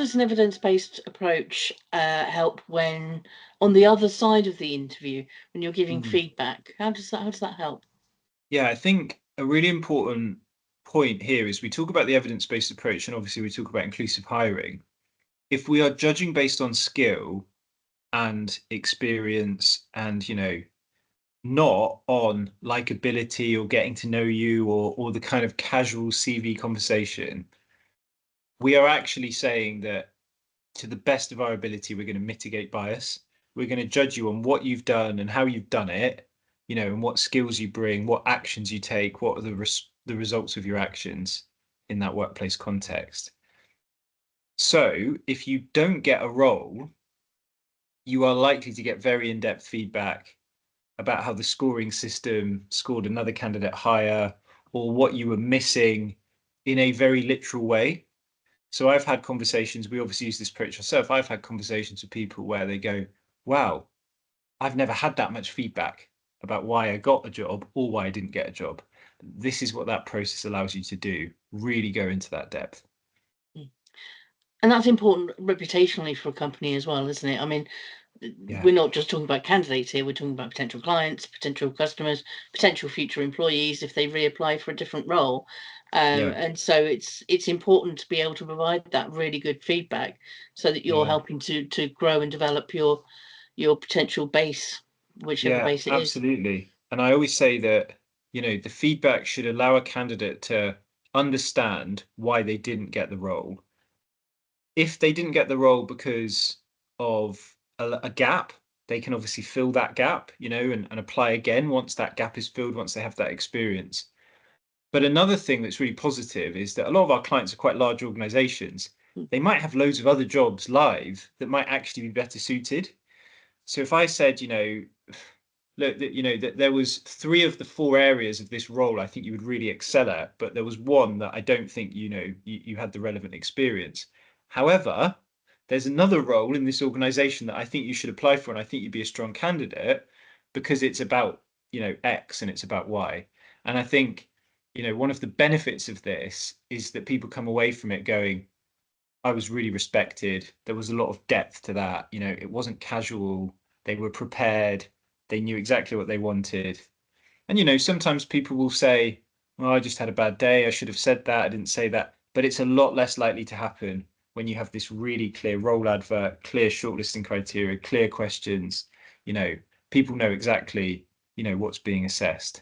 does an evidence-based approach help when on the other side of the interview, when you're giving Mhm. feedback? How does that help? Yeah, I think a really important point here is we talk about the evidence-based approach, and obviously we talk about inclusive hiring. If we are judging based on skill and experience and, not on likability or getting to know you or the kind of casual CV conversation, we are actually saying that to the best of our ability, we're going to mitigate bias. We're going to judge you on what you've done and how you've done it, and what skills you bring, what actions you take, what are the results of your actions in that workplace context. So if you don't get a role, you are likely to get very in-depth feedback about how the scoring system scored another candidate higher or what you were missing in a very literal way. So I've had conversations, we obviously use this approach ourselves. I've had conversations with people where they go, wow, I've never had that much feedback about why I got a job or why I didn't get a job. This is what that process allows you to do, really go into that depth. Mm. And that's important reputationally for a company as well, isn't it? I mean, Yeah. we're not just talking about candidates here, we're talking about potential clients, potential customers, potential future employees if they reapply for a different role. Yeah. And so it's important to be able to provide that really good feedback so that you're Yeah. helping to grow and develop your potential base, whichever Yeah, base it is. absolutely. And I always say that, the feedback should allow a candidate to understand why they didn't get the role. If they didn't get the role because of a gap, they can obviously fill that gap, and apply again once that gap is filled, once they have that experience. But another thing that's really positive is that a lot of our clients are quite large organizations. Mm. They might have loads of other jobs live that might actually be better suited. So if I said, look, that there was three of the four areas of this role I think you would really excel at, but there was one that I don't think you had the relevant experience. However, there's another role in this organization that I think you should apply for, and I think you'd be a strong candidate because it's about X and it's about Y. And I think one of the benefits of this is that people come away from it going, I was really respected. There was a lot of depth to that. It wasn't casual. They were prepared. They knew exactly what they wanted. And, sometimes people will say, well, I just had a bad day. I should have said that. I didn't say that. But it's a lot less likely to happen when you have this really clear role advert, clear shortlisting criteria, clear questions. You know, people know exactly, what's being assessed.